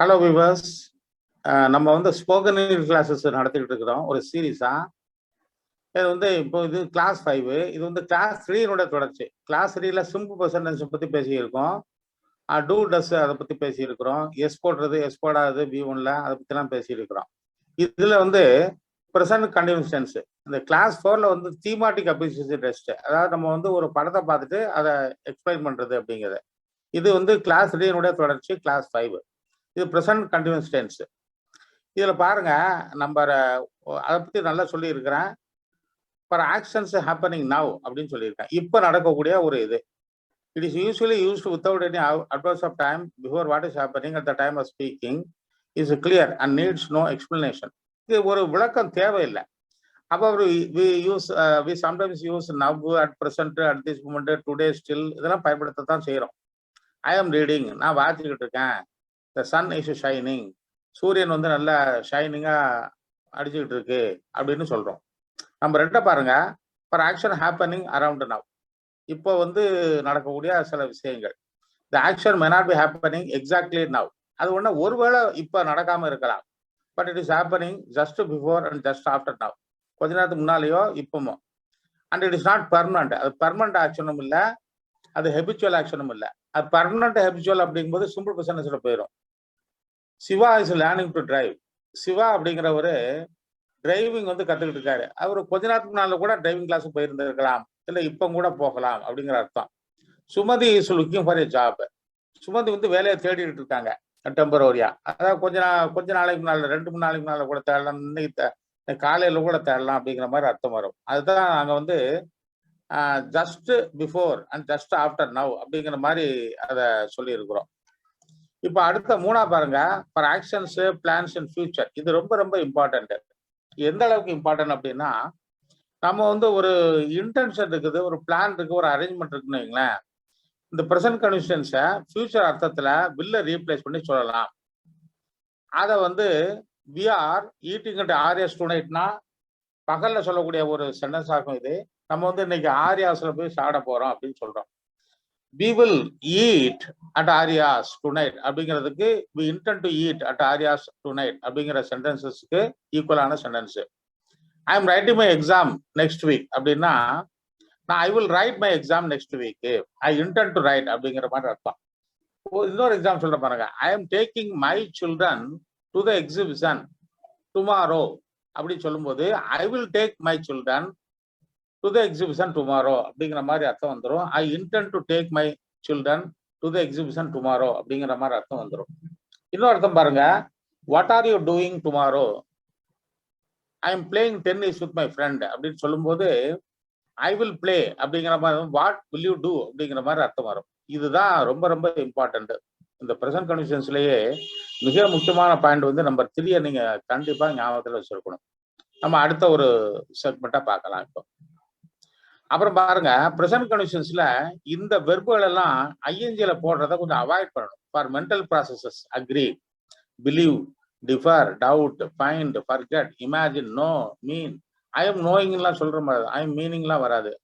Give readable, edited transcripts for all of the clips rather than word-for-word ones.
Hello viewers, நம்ம வந்து spoken English classes நடத்திக்கிட்டு இருக்கிறோம் ஒரு சீரீஸா. இது வந்து இப்போ இது கிளாஸ் 5. இது வந்து கிளாஸ் 3 தொடர்ச்சி. கிளாஸ் 3ல சிம்பிள் ப்ரெசன்ட் பத்தி பேசியிருக்கோம். டூ டஸ் அதை பத்தி பேசியிருக்கிறோம். எஸ் போடுறது எஸ் போடாது B1ல அதை பத்திலாம் பேசியிருக்கிறோம். இதுல வந்து ப்ரெசன்ட் கண்டினியூஸ் டென்ஸ். இந்த கிளாஸ் 4ல வந்து தீமாட்டிக் அப்ரிசியேஷன் டெஸ்ட், அதாவது நம்ம வந்து ஒரு படத்தை பார்த்துட்டு அதை எக்ஸ்பிளைன் பண்றது அப்படிங்கிறது. இது வந்து கிளாஸ் 3 தொடர்ச்சி, கிளாஸ் 5. இது ப்ரெசன்ட் கண்டினியூஸ் டென்ஸ். இதுல பாருங்க, நம்ம அதை பத்தி நல்லா சொல்லி இருக்கிறேன். ஃபார் ஆக்ஷன்ஸ் ஹேப்பனிங் நவ் அப்படின்னு சொல்லியிருக்கேன். இப்ப நடக்கக்கூடிய ஒரு இது. It is usually used without any advance of time before what is happening at the time of speaking is clear and needs no explanation. இது ஒரு விளக்கம் தேவையில்லை. அப்போ we sometimes use now, at present, at this moment, today, still, இதெல்லாம் பயன்படுத்தத்தான் செய்யறோம். ஐ ஆம் reading, நான் வாசிக்கிட்டு இருக்கேன். த சன் இஸ் ஷைனிங், சூரியன் வந்து நல்லா ஷைனிங்கா அடிச்சுக்கிட்டு இருக்கு அப்படின்னு சொல்றோம். நம்ம ரெண்ட பாருங்க, for action happening around now, இப்போ வந்து நடக்கக்கூடிய சில விஷயங்கள். The action may not be happening exactly now, அது ஒண்ணு ஒருவேளை இப்ப நடக்காம இருக்கலாம். But it is happening just before and just after now, கொஞ்ச நேரத்துக்கு முன்னாலேயோ இப்பமோ. And it is not permanent, அது பர்மனன்ட் ஆக்ஷனும் இல்லை, அது ஹெபிச்சுவல் ஆக்ஷனும் இல்லை. அது பர்மனன்ட் ஹெபிச்சுவல் அப்படிங்கும்போது சிம்பிள் ப்ரெசன்ட்ல போயிடும். Siva is learning to drive. Siva அப்படிங்கிறவரு டிரைவிங் வந்து கத்துக்கிட்டு இருக்காரு. அவர் கொஞ்ச நேரத்துக்கு முன்னால கூட டிரைவிங் கிளாஸ் போயிருந்திருக்கலாம், இல்ல இப்ப கூட போகலாம் அப்படிங்கிற அர்த்தம். Sumathi is looking for a job. Sumathi வந்து வேலையை தேடிட்டு இருக்காங்க டெம்பரரியா. அதாவது கொஞ்ச நாளைக்கு முன்னால, 2-3 நாளைக்கு முன்னால கூட தேடலாம், இன்னைக்கு காலையில கூட தேடலாம் அப்படிங்கிற மாதிரி அர்த்தம் வரும். அதுதான் நாங்க வந்து just before and just after now அப்படிங்கிற மாதிரி அதை சொல்லி இருக்கிறோம். இப்ப அடுத்த 3 பாருங்க, for actions plans in future. இது ரொம்ப ரொம்ப இம்பார்ட்டன்ட். எந்த அளவுக்கு இம்பார்ட்டன்ட் அப்படின்னா, நம்ம வந்து ஒரு இன்டென்ஷன் இருக்குது, ஒரு பிளான் இருக்கு, ஒரு அரேஞ்ச்மெண்ட் இருக்குன்னு வைங்களேன். இந்த ப்ரெசன்ட் கண்டிஷன்ஸை ஃபியூச்சர் அர்த்தத்துல வில்ல ரீப்ளேஸ் பண்ணி சொல்லலாம். அதை வந்து we are eating at Aryas டுநைட்னா பகல்ல சொல்லக்கூடிய ஒரு சென்டென்ஸ் ஆகும் இது. நம்ம வந்து இன்னைக்கு ஆரியாஸ்ல போய் சாப்பிட போறோம் அப்படின்னு சொல்றோம். We will eat at Arya's tonight அப்படிங்கிறதுக்கு we intend to eat at Arya's tonight அப்படிங்கிற சென்டென்சஸ்க்கு ஈக்குவலான sentence. I am writing my exam next week அப்படின்னா, நான் I will write my exam next week, I intend to right அப்படிங்கிற மாதிரி அர்த்தம். இன்னொரு exam சொல்ற பாருங்க, I am taking my children to the exhibition tomorrow அப்படின்னு சொல்லும்போது, I will take my children to the exhibition tomorrow அப்படிங்கிற மாதிரி அர்த்தம் வந்துடும். ஐ intend to take my children to the exhibition tomorrow அப்படிங்கிற மாதிரி அர்த்தம் வந்துடும். இன்னொரு அர்த்தம் பாருங்க, what are you doing tomorrow, I am playing tennis with my friend அப்படின்னு சொல்லும்போது, ஐ வில் பிளே அப்படிங்கிற மாதிரி, வாட் வில் யூ டூ அப்படிங்கிற மாதிரி அர்த்தம் வரும். இதுதான் ரொம்ப ரொம்ப இம்பார்ட்டன்ட். இந்த ப்ரெசன்ட் கண்டிஷன்ஸ்லயே மிக முக்கியமான பாயிண்ட் வந்து நம்பர் 3 நீங்க கண்டிப்பா ஞாபகத்துல வச்சிருக்கணும். நம்ம அடுத்த ஒரு செக்மெண்ட்டா பார்க்கலாம் இப்போ. அப்புறம் பாருங்க, ப்ரெசன்ட் கண்டிஷன்ஸ்ல இந்த வெர்புகள் எல்லாம் ஐஎன்ஜில போடுறத கொஞ்சம் அவாய்ட் பண்ணணும். For mental processes agree, believe, differ, doubt, find, forget, imagine, know, mean, I am நோயிங்லாம் சொல்ற மாதிரி, ஐ எம் மீனிங்லாம் வராது.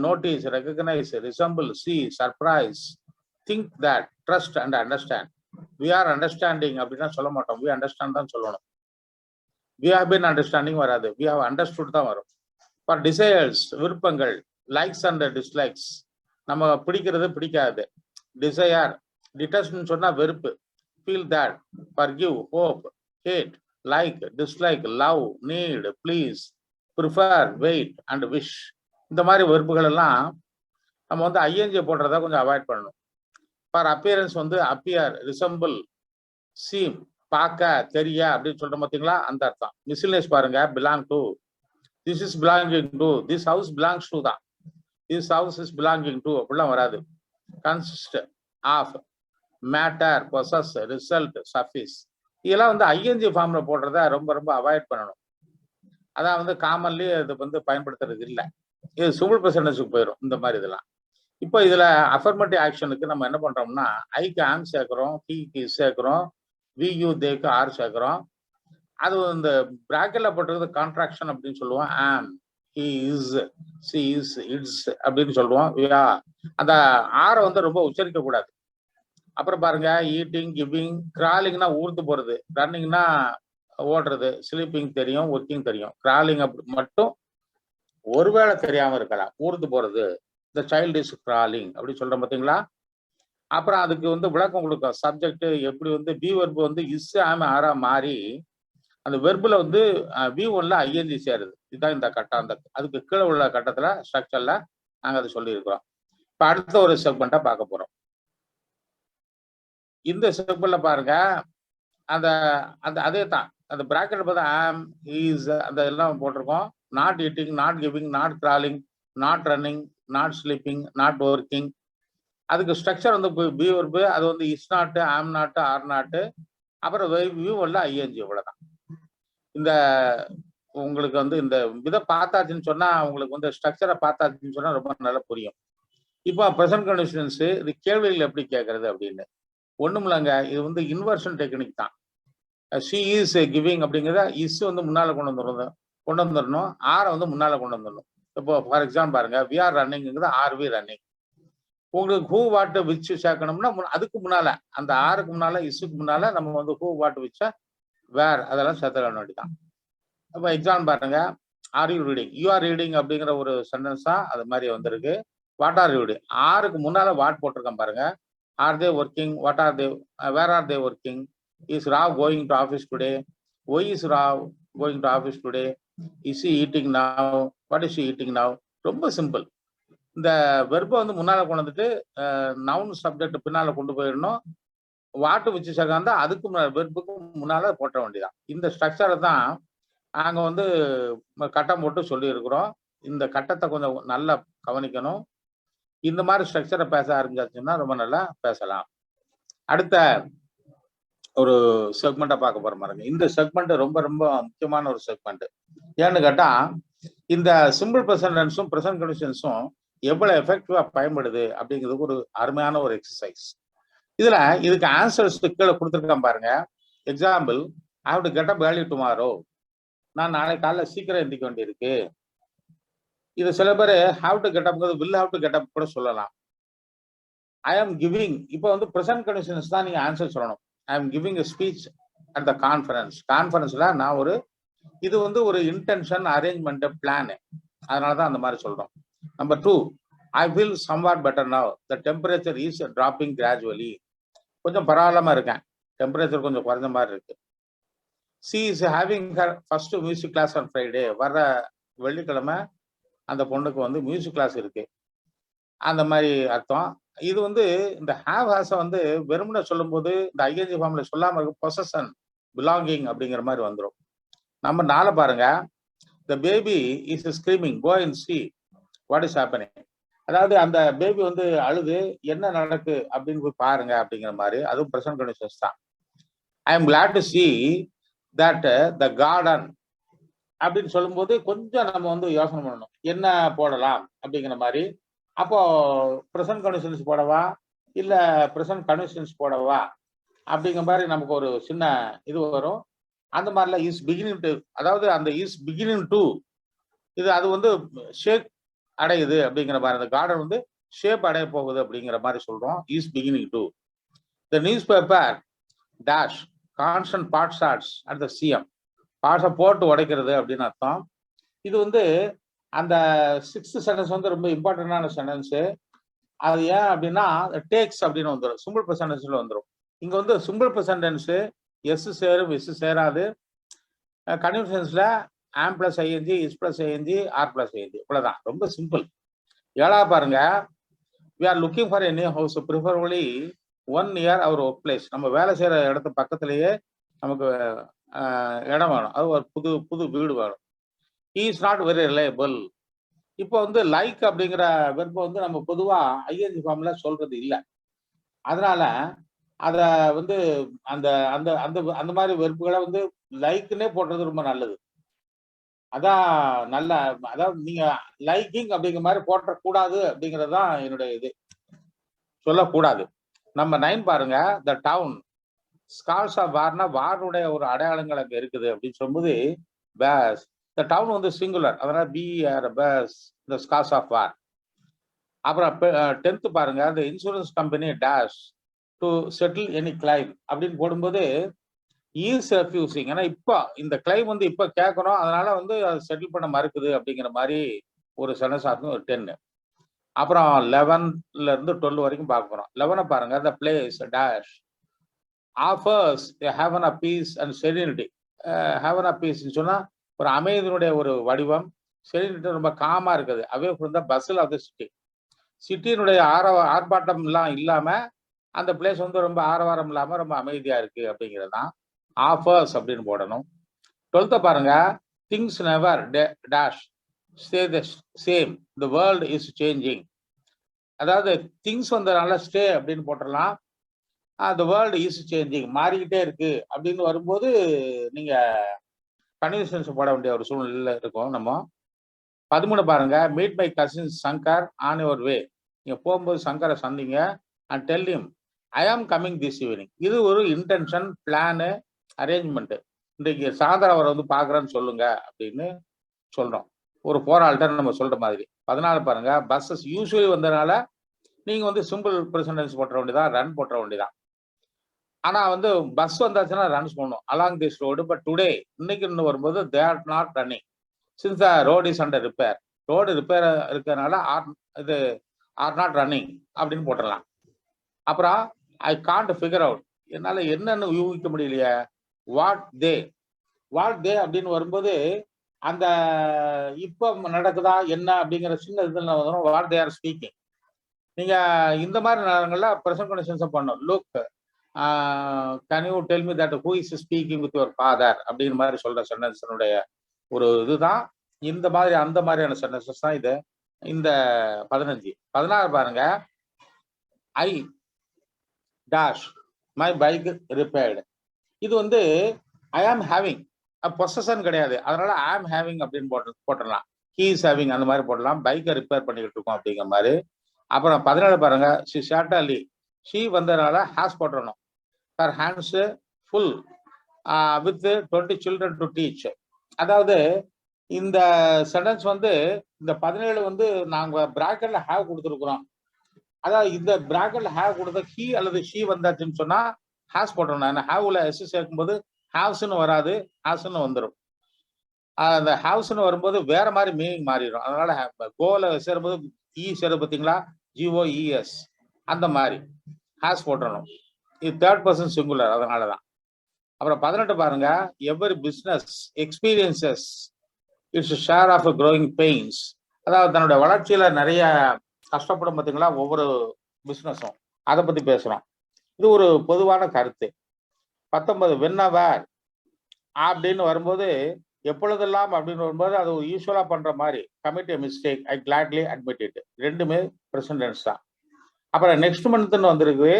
Notice, recognise, resemble, see, surprise, think that, trust and understand. We are understanding அப்படின்னா சொல்ல மாட்டோம், வி அண்டர்ஸ்டாண்ட் தான் சொல்லணும். வி ஹவ் பீன் அண்டர்ஸ்டாண்டிங் வராது, வி ஹவ் அண்டர்ஸ்டுட் தான் வரும். ஃபார் டிசையர்ஸ், விருப்பங்கள், லைக்ஸ் அண்ட் டிஸ்லைக்ஸ், நம்ம பிடிக்கிறது பிடிக்காது. டிசையர், டிட்டஸ்ட்னு சொன்னா வெறுப்பு. Feel that, forgive, hope, hate, like, dislike, love, need, please, prefer, wait and wish. இந்த மாதிரி வெறுப்புகள் எல்லாம் நம்ம வந்து ஐஎன்ஜி போடுறத கொஞ்சம் அவாய்ட் பண்ணணும். ஃபார் அப்பியரன்ஸ் வந்து அப்பியர், ரிசம்பிள், சீம், பார்க்க, தெரிய அப்படின்னு சொல்றோம் பார்த்தீங்களா, அந்த அர்த்தம். மிஸ்லினியஸ் பாருங்க, belong to, this is belonging to, this house belongs to தான், this house is belonging to அப்படிலாம் வராது. consist of, matter, possess, result, suffice, இதெல்லாம் வந்து ஐஎன்ஜி ஃபார்ம்ல போடுறத ரொம்ப ரொம்ப அவாய்ட் பண்ணணும். அதான் வந்து காமன்லி இது வந்து பயன்படுத்துறது இல்லை. இது சிம்பிள் ப்ரெசன்டென்ஸுக்கு போயிடும் இந்த மாதிரி இதெல்லாம். இப்போ இதுல அஃபர்மேட்டிவ் ஆக்ஷனுக்கு நம்ம என்ன பண்றோம்னா, ஐக்கு ஆம் சேர்க்கிறோம், ஹீக்கு சேர்க்கிறோம், வி யூ தேக்கு ஆர் சேர்க்கிறோம். அது இந்த பிராக்கெட்ல போட்டுறது கான்ட்ராக்ஷன் அப்படின்னு சொல்லுவோம். ஆம், he is, C is, it's அப்படின்னு சொல்லுவோம். அந்த ஆரை வந்து ரொம்ப உச்சரிக்க கூடாது. அப்புறம் பாருங்க ஈட்டிங், கிவிங், கிராலிங்னா ஊர்ந்து போறது, ரன்னிங்னா ஓடுறது, ஸ்லீப்பிங் தெரியும், ஒர்க்கிங் தெரியும். கிராலிங் அப்படி மட்டும் ஒருவேளை தெரியாம இருக்கலாம். ஊர்ந்து போறது, இந்த சைல்டு இஸ் கிராலிங் அப்படி சொல்றோம் பார்த்தீங்களா? அப்புறம் அதுக்கு வந்து விளக்கம் கொடுக்கும். சப்ஜெக்ட் எப்படி வந்து பி வெர்பு வந்து இஸ், ஆம், ஆரா மாறி அந்த வெர்புல வந்து V1ல ஐஎன்ஜி சேருது. இதுதான் இந்த கட்டம். அந்த அதுக்கு கீழே உள்ள கட்டத்துல ஸ்ட்ரக்சர்ல நாங்க அதை சொல்லியிருக்கிறோம். இப்ப அடுத்த ஒரு செக்மெண்ட்டை பார்க்க போறோம். இந்த செக்மெண்ட்ல பாருங்க, அந்த அந்த அதே தான். அந்த பிராக்கெட் பார்த்தா ஆம், இஸ் அந்த எல்லாம் போட்டிருக்கோம். Not eating, not giving, not crawling, not running, not sleeping, not working. அதுக்கு ஸ்ட்ரக்சர் வந்து பி வெர்பு, அது வந்து is not, am not, are not, அப்புறம் V1ல ஐஎன்ஜி. இவ்வளவுதான். இந்த உங்களுக்கு வந்து இந்த இதை பார்த்தாச்சுன்னு சொன்னா, உங்களுக்கு வந்து ஸ்ட்ரக்சரை பார்த்தாச்சுன்னு சொன்னா ரொம்ப நல்லா புரியும். இப்போ ப்ரெசன்ட் கண்டிஷன்ஸ் இது கேள்விகள் எப்படி கேட்கறது அப்படின்னு ஒண்ணும் இல்லைங்க. இது வந்து இன்வர்ஷன் டெக்னிக் தான். ஷி இஸ் கிவிங் அப்படிங்கிறத இஸ் வந்து முன்னால கொண்டு வந்துடணும், ஆரை வந்து முன்னால கொண்டு வந்துடணும். இப்போ ஃபார் எக்ஸாம்பிள் பாருங்க, வி ஆர் ரன்னிங்கிறது ஆர் வி ரன்னிங். உங்களுக்கு ஹூ வாட் விச் சேர்க்கணும்னா அதுக்கு முன்னால அந்த ஆருக்கு முன்னால இஸ்ஸுக்கு முன்னால நம்ம வந்து ஹூ வாட் விச்ச வேர் அதெல்லாம் சேர்த்துட வேண்டியதான். இப்போ எக்ஸாம்பிள் பாருங்க, are you reading, you are reading அப்படிங்கிற ஒரு சென்டென்ஸா அது மாதிரி வந்திருக்கு. வாட் ஆர் யூ ரீடிங், ஆருக்கு முன்னால வாட் போட்டிருக்கேன் பாருங்க. Are they working, what are they, where are they working, is Rao going to office today, why is Rao going to office today, is she eating now, what is she eating now. ரொம்ப simple. இந்த வெர்பை வந்து முன்னால கொண்டு வந்துட்டு noun subject பின்னால கொண்டு போயிடணும். வாட்டு வச்சு சேர்ந்தா அதுக்கு வெர்புக்கு முன்னால போட்ட வேண்டியதான். இந்த ஸ்ட்ரக்சரை தான் நாங்க வந்து கட்டம் போட்டு சொல்லி இருக்கிறோம். இந்த கட்டத்தை கொஞ்சம் நல்லா கவனிக்கணும். இந்த மாதிரி ஸ்ட்ரக்சரை பேச ஆரம்பிச்சாச்சுன்னா ரொம்ப நல்லா பேசலாம். அடுத்த ஒரு செக்மெண்ட்டை பார்க்க போற பாருங்க. இந்த செக்மெண்ட் ரொம்ப ரொம்ப முக்கியமான ஒரு செக்மெண்ட். ஏன்னு கேட்டா, இந்த சிம்பிள் ப்ரெசன்ட் டென்ஸும் ப்ரெசன்ட் கண்டிஷன்ஸும் எவ்வளவு எஃபெக்டிவா பயன்படுது அப்படிங்கிறதுக்கு ஒரு அருமையான ஒரு எக்ஸசைஸ். இதுல இதுக்கு ஆன்சர்ஸ் கீழே கொடுத்துருக்கேன் பாருங்க. Example, I have to get up early tomorrow, நான் நாளை காலைல சீக்கிரம் எந்திக்க வேண்டியிருக்கு. இது சில பேர் have to get up will have to get up கூட சொல்லலாம். ஐ ஆம் கிவிங், இப்போ வந்து ப்ரெசன்ட் கண்டிஷன்ஸ் தான் நீங்க ஆன்சர் சொல்லணும். I am giving a speech at the conference. கான்ஃபரன்ஸ்ல நான் ஒரு இது வந்து ஒரு இன்டென்ஷன், அரேஞ்ச்மெண்ட், பிளான். அதனாலதான் அந்த மாதிரி சொல்றோம். Number 2, I feel somewhat better now, the temperature is dropping gradually. கொஞ்சம் பரவாயில்லாம இருக்கேன், டெம்பரேச்சர் கொஞ்சம் குறைஞ்ச மாதிரி இருக்கு. She is having her first music class on Friday, வர்ற வெள்ளிக்கிழமை அந்த பொண்ணுக்கு வந்து மியூசிக் கிளாஸ் இருக்கு. அந்த மாதிரி அர்த்தம். இது வந்து இந்த ஹேவ் ஹாஸை வந்து வெறுமனை சொல்லும் போது இந்த ஐஎன்ஜி ஃபார்ம்ல சொல்லாம இருக்கு, பொசஷன், பிலாங்கிங் அப்படிங்கிற மாதிரி வந்துடும். நம்ம 4 பாருங்க, the baby is screaming, go and see what is happening. அதாவது அந்த பேபி வந்து அழுது என்ன நடக்கு அப்படின்னு போய் பாருங்க அப்படிங்கிற மாதிரி, அதுவும் ப்ரெசன்ட் கண்டிஷன்ஸ் தான். I am glad to see that the garden அப்படின்னு சொல்லும்போது கொஞ்சம் நம்ம வந்து யோசனை பண்ணணும், என்ன போடலாம் அப்படிங்கிற மாதிரி. அப்போ ப்ரெசன்ட் கண்டிஷன்ஸ் போடவா இல்ல ப்ரெசன்ட் கண்டிஷன்ஸ் போடவா அப்படிங்கிற மாதிரி நமக்கு ஒரு சின்ன இது வரும். அந்த மாதிரிலாம் இஸ் பிகினிங் டு, அதாவது அந்த இஸ் பிகினிங் டு இது அது வந்து ஷேப் அடையுது அப்படிங்கிற மாதிரி, அந்த கார்டன் வந்து ஷேப் அடைய போகுது அப்படிங்கிற மாதிரி சொல்றோம். Is beginning to. The newspaper dash constant barbed shots at the CM, பார்ட்ஸை போட்டு உடைக்கிறது அப்படின்னு அர்த்தம். இது வந்து அந்த 6th சென்டென்ஸ் வந்து ரொம்ப இம்பார்ட்டன்டான சென்டென்ஸ். அது ஏன் அப்படின்னா டேக்ஸ் அப்படின்னு வந்துடும், சிம்பிள் ப்ரெசன்ட் வந்துடும். இங்க வந்து சிம்பிள் ப்ரெசன்ட் எஸ் சேரும், எஸ் சேராது. கன்டினியூஷன்ஸ்ல am plus ING, is plus ING, are plus ING, இவ்வளவுதான். ரொம்ப சிம்பிள். 7 பாருங்க, we are looking for a new house, preferably 1 near our work place. நம்ம வேலை செய்யற இடத்து பக்கத்திலேயே நமக்கு இடம் வேணும், அது ஒரு புது வீடு வேணும். he is not very reliable. இப்போ வந்து லைக் அப்படிங்கிற வெர்பை வந்து நம்ம பொதுவா ஐஎன்ஜி ஃபார்ம்ல சொல்றது இல்லை. அதனால அத வந்து அந்த அந்த அந்த அந்த மாதிரி வெர்புகளை வந்து லைக்னே போடுறது ரொம்ப நல்லது. அதான் நல்ல, அதாவது நீங்க லைக்கிங் அப்படிங்கிற மாதிரி போட்டக்கூடாது அப்படிங்கிறது தான் என்னுடைய இது, சொல்லக்கூடாது. நம்ம 9 பாருங்க, த டவுன் ஸ்கால்ஸ் ஆஃப் வார்னா வாருடைய ஒரு அடையாளங்கள் அங்க இருக்குது அப்படின்னு சொல்லும்போது பேஸ், த டவுன் வந்து சிங்குலர், அதனால பிஆர் bears the scars of war. அப்புறம் 10th பாருங்க, the insurance company dash to settle any claim அப்படின்னு போடும்போது ஈஸ் ரெஃப்யூசிங். ஏன்னா இப்போ இந்த கிளைம் வந்து இப்போ கேட்கணும், அதனால வந்து அதை செட்டில் பண்ண மறுக்குது அப்படிங்கிற மாதிரி ஒரு சென்டென்ஸ் ஆகும். ஒரு 10. அப்புறம் 11ல இருந்து 12 வரைக்கும் பார்க்க போறோம். 11 பாருங்க. The place dash offers haven a peace and serenity. Haven a பீஸ்ன்னு சொன்னா ஒரு அமைதியினுடைய ஒரு வடிவம். செரினிட்டி ரொம்ப காமா இருக்குது. அவே ஃப்ரம் த பஸ்ஸில் ஆஃப் த சிட்டி. சிட்டியினுடைய ஆர்ப்பாட்டம் எல்லாம் இல்லாம அந்த பிளேஸ் வந்து ரொம்ப ஆரவாரம் இல்லாம ரொம்ப அமைதியா இருக்கு அப்படிங்கிறது தான் ஆஃபர்ஸ் அப்படின்னு போடணும். 12th பாருங்க. Things never dash stay the same, the world is changing. அதாவது திங்ஸ் வந்ததுனால ஸ்டே அப்படின்னு போட்டுடலாம். த வேர்ல்டு இஸ் சேஞ்சிங், மாறிக்கிட்டே இருக்கு அப்படின்னு வரும்போது நீங்க கன்வென்ஷன்ஸ் போட வேண்டிய ஒரு சூழ்நிலையில இருக்கும் நம்ம. 13 பாருங்க. Meet my cousin Shankar on your way. நீங்க போகும்போது சங்கரை சந்திங்க and tell him I am coming this evening. இது ஒரு இன்டென்ஷன், பிளானு, அரேஞ்ச்மெண்ட். இன்றைக்கு சாயந்தரம் அவரை வந்து பாக்குறேன்னு சொல்லுங்க அப்படின்னு சொல்றோம். ஒரு போராள்கிட்ட நம்ம சொல்ற மாதிரி. 14 பாருங்க. பஸ்ஸஸ் யூஸ்வலி வந்ததுனால நீங்க வந்து சிம்பிள் பிரசன்டென்ஸ் போட்ட வேண்டியதான், ரன் போட்ட வேண்டியதான். ஆனா வந்து பஸ் வந்தாச்சுன்னா ரன்ஸ் பண்ணணும். Along this road. But today இன்னைக்கு இன்னும் வரும்போது they are not running since the road is under repair. Road repair இருக்கிறதுனால இது ஆர் நாட் ரன்னிங் அப்படின்னு போட்டுடலாம். அப்புறம் ஐ காண்ட் ஃபிகர் அவுட், என்னால என்னன்னு யூகிக்க முடியலையே. வாட் தே அப்படின்னு வரும்போது அந்த இப்ப நடக்குதா என்ன அப்படிங்கிற சின்ன இதுல வரும். What they are speaking. நீங்க இந்த மாதிரி நேரங்கள்ல ப்ரெசன்ட் கண்டிஷன்ஸ் பண்ணணும். Look can you tell me that who is speaking with your father அப்படிங்கிற மாதிரி சொல்ற சென்டென்ஸனுடைய ஒரு இதுதான். இந்த மாதிரி அந்த மாதிரியான சென்டென்சஸ் தான் இது. இந்த 15. 16 பாருங்க. I dash my bike repaired. இது வந்து ஐ ஆம் ஹேவிங் பொசஷன் கிடையாது, அதனால ஐ ஆம் ஹேவிங் அப்படின்னு போட்டுடலாம். ஹீ இஸ் ஹேவிங் அந்த மாதிரி போடலாம். பைக்கை ரிப்பேர் பண்ணிக்கிட்டு இருக்கோம் அப்படிங்கிற மாதிரி. அப்புறம் 17 பாருங்க. ஷி ஷார்டலி, ஷீ வந்ததுனால ஹேஸ் போட்டுறணும். Her hands full with 20 children to teach. அதாவது இந்த சென்டென்ஸ் வந்து இந்த 17 வந்து நாங்க பிராக்கெட்ல ஹேவ் கொடுத்துருக்குறோம். அதாவது இந்த பிராக்கெட்ல ஹேவ் கொடுத்த ஹீ அல்லது ஷீ வந்தாச்சுன்னு சொன்னா ஹேஸ் போட்டணும். ஹேவ்ல எஸ் சேர்க்கும்போது ஹேவ்ஸ்ன்னு வராது, ஹேஸ்ன்னு வந்துடும். அந்த ஹேவ்ஸ்ன்னு வரும்போது வேற மாதிரி மீனிங் மாறிடும். அதனால கோல சேரும்போது இ சேருது பார்த்தீங்களா, GOES அந்த மாதிரி ஹேஸ் போட்டணும். இது தேர்ட் பர்சன் சிங்குலர், அதனாலதான். அப்புறம் 18 பாருங்க. Every business experiences its share of growing pains. அதாவது தன்னுடைய வளர்ச்சியில நிறைய கஷ்டப்படும் பார்த்தீங்களா ஒவ்வொரு பிசினஸும், அதை பத்தி பேசுறோம். இது ஒரு பொதுவான கருத்து. 19 வென்னவர் அப்படின்னு வரும்போது எப்பொழுதெல்லாம் அப்படின்னு வரும்போது அது யூஸ்வலா பண்ற மாதிரி commit a mistake I gladly admit it. ரெண்டுமே பிரசன்ட் டென்ஸ் தான். அப்புறம் நெக்ஸ்ட் மந்த்னு வந்திருக்கு.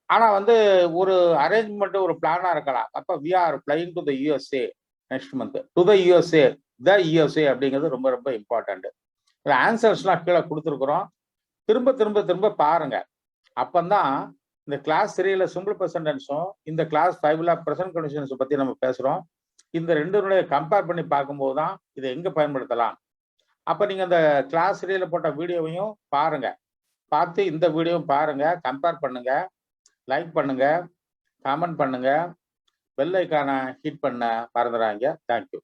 ஆனா வந்து ஒரு அரேஞ்ச்மெண்ட் ஒரு பிளானா இருக்கலாம். அப்ப we are flying to the USA next month. To the USA, the USA அப்படிங்கிறது ரொம்ப ரொம்ப இம்பார்ட்டன்ட். ஆன்சர்ஸ்லாம் கீழே கொடுத்துருக்குறோம். திரும்ப திரும்ப திரும்ப பாருங்க. அப்பந்தான் இந்த கிளாஸ் 3ல சிம்பிள் ப்ரெசன்ட் டென்ஸும் இந்த கிளாஸ் 5ல ப்ரெசன்ட் கண்டிஷன்ஸ் பத்தி நம்ம பேசுறோம். இந்த ரெண்டுடைய கம்பேர் பண்ணி பார்க்கும்போது தான் இதை எங்க பயன்படுத்தலாம். அப்ப நீங்க அந்த கிளாஸ் 3ல போட்ட வீடியோவையும் பாருங்க. பார்த்து இந்த வீடியோவும் பாருங்க, கம்பேர் பண்ணுங்க, லைக் பண்ணுங்க, கமெண்ட் பண்ணுங்க, பெல் ஐக்கானை ஹிட் பண்ண மறந்துடாதீங்க. தேங்க்யூ.